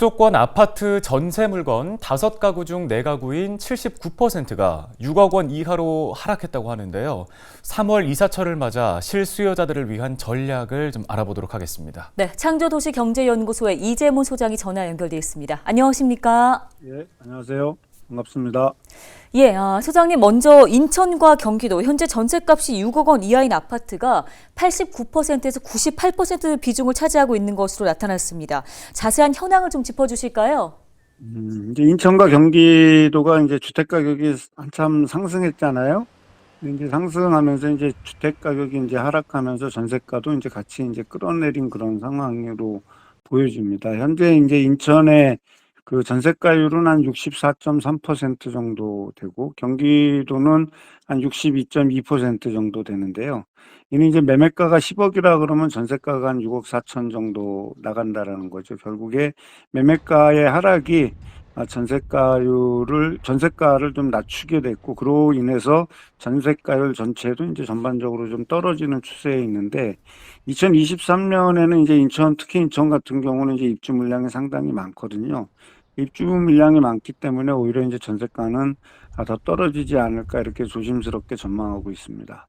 수도권 아파트 전세 물건 5가구 중 4가구인 79%가 6억 원 이하로 하락했다고 하는데요. 3월 이사철을 맞아 실수요자들을 위한 전략을 좀 알아보도록 하겠습니다. 네, 창조도시경제연구소의 이재문 소장이 전화 연결돼 있습니다. 안녕하십니까? 예, 안녕하세요. 반갑습니다. 예, 소장님 먼저 인천과 경기도 현재 전세값이 6억 원 이하인 아파트가 89%에서 98% 비중을 차지하고 있는 것으로 나타났습니다. 자세한 현황을 좀 짚어주실까요? 이제 인천과 경기도가 이제 주택 가격이 한참 상승했잖아요. 이제 상승하면서 이제 주택 가격이 이제 하락하면서 전세가도 이제 같이 이제 끌어내린 그런 상황으로 보여집니다. 현재 이제 인천의 그 전세가율은 한 64.3% 정도 되고 경기도는 한 62.2% 정도 되는데요. 이는 이제 매매가가 10억이라 그러면 전세가가 한 6억 4천 정도 나간다라는 거죠. 결국에 매매가의 하락이 전세가를 좀 낮추게 됐고, 그로 인해서 전세가율 전체도 이제 전반적으로 좀 떨어지는 추세에 있는데, 2023년에는 이제 특히 인천 같은 경우는 이제 입주 물량이 상당히 많거든요. 입주 물량이 많기 때문에 오히려 이제 전세가는 더 떨어지지 않을까 이렇게 조심스럽게 전망하고 있습니다.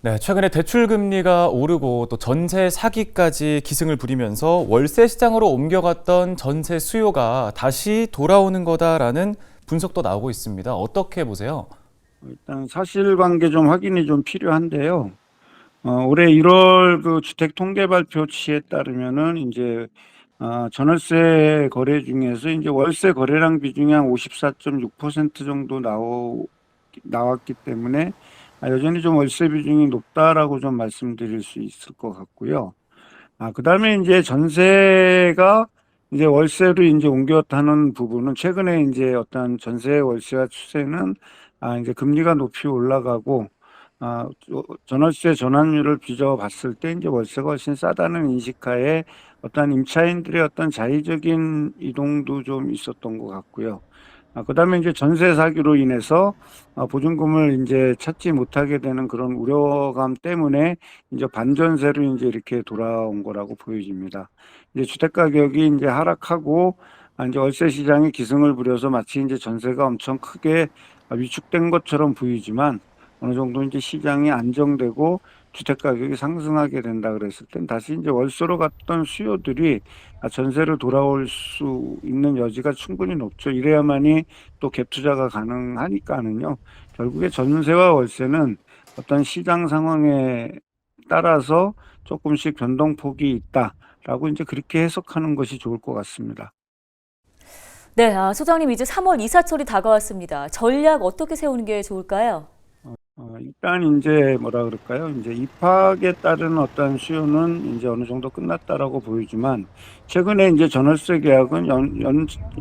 네, 최근에 대출 금리가 오르고 또 전세 사기까지 기승을 부리면서 월세 시장으로 옮겨갔던 전세 수요가 다시 돌아오는 거다라는 분석도 나오고 있습니다. 어떻게 보세요? 일단 사실관계 좀 확인이 좀 필요한데요. 올해 1월 그 주택 통계 발표치에 따르면은 이제 전월세 거래 중에서 이제 월세 거래량 비중이 한 54.6% 정도 나왔기 때문에 여전히 좀 월세 비중이 높다라고 좀 말씀드릴 수 있을 것 같고요. 그다음에 이제 전세가 이제 월세로 이제 옮겼다는 부분은 최근에 이제 어떤 전세 월세화 추세는 이제 금리가 높이 올라가고 전월세 전환율을 빚어봤을 때 이제 월세가 훨씬 싸다는 인식하에 어떤 임차인들의 어떤 자의적인 이동도 좀 있었던 것 같고요. 그다음에 이제 전세 사기로 인해서 보증금을 이제 찾지 못하게 되는 그런 우려감 때문에 이제 반전세로 이제 이렇게 돌아온 거라고 보여집니다. 이제 주택 가격이 이제 하락하고 이제 월세 시장이 기승을 부려서 마치 이제 전세가 엄청 크게 위축된 것처럼 보이지만 어느 정도 이제 시장이 안정되고 주택 가격이 상승하게 된다 그랬을 땐 다시 이제 월세로 갔던 수요들이 전세로 돌아올 수 있는 여지가 충분히 높죠. 이래야만이 또 갭 투자가 가능하니까는요. 결국에 전세와 월세는 어떤 시장 상황에 따라서 조금씩 변동폭이 있다라고 이제 그렇게 해석하는 것이 좋을 것 같습니다. 네, 소장님 이제 3월 이사철이 다가왔습니다. 전략 어떻게 세우는 게 좋을까요? 일단 이제 뭐라 그럴까요? 이제 입학에 따른 어떤 수요는 이제 어느 정도 끝났다라고 보이지만 최근에 이제 전월세 계약은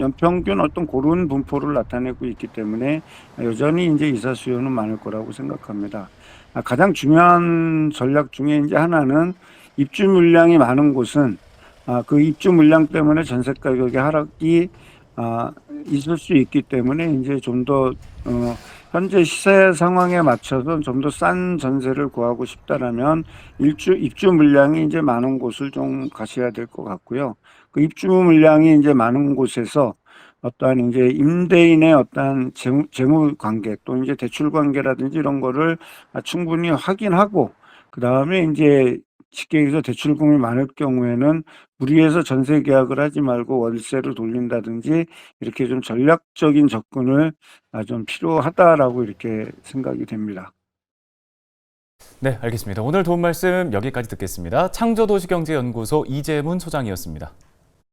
연평균 어떤 고른 분포를 나타내고 있기 때문에 여전히 이제 이사 수요는 많을 거라고 생각합니다. 가장 중요한 전략 중에 이제 하나는 입주 물량이 많은 곳은 그 입주 물량 때문에 전세 가격의 하락이 있을 수 있기 때문에 이제 좀 더 현재 시세 상황에 맞춰서 좀 더 싼 전세를 구하고 싶다라면 입주 물량이 이제 많은 곳을 좀 가셔야 될 것 같고요. 그 입주 물량이 이제 많은 곳에서 어떠한 이제 임대인의 어떠한 재무 관계 또 이제 대출 관계라든지 이런 거를 충분히 확인하고 그 다음에 이제 쉽게 얘기해서 대출금이 많을 경우에는 무리해서 전세 계약을 하지 말고 월세로 돌린다든지 이렇게 좀 전략적인 접근을 좀 필요하다라고 이렇게 생각이 됩니다. 네, 알겠습니다. 오늘 도움 말씀 여기까지 듣겠습니다. 창조도시경제연구소 이재문 소장이었습니다.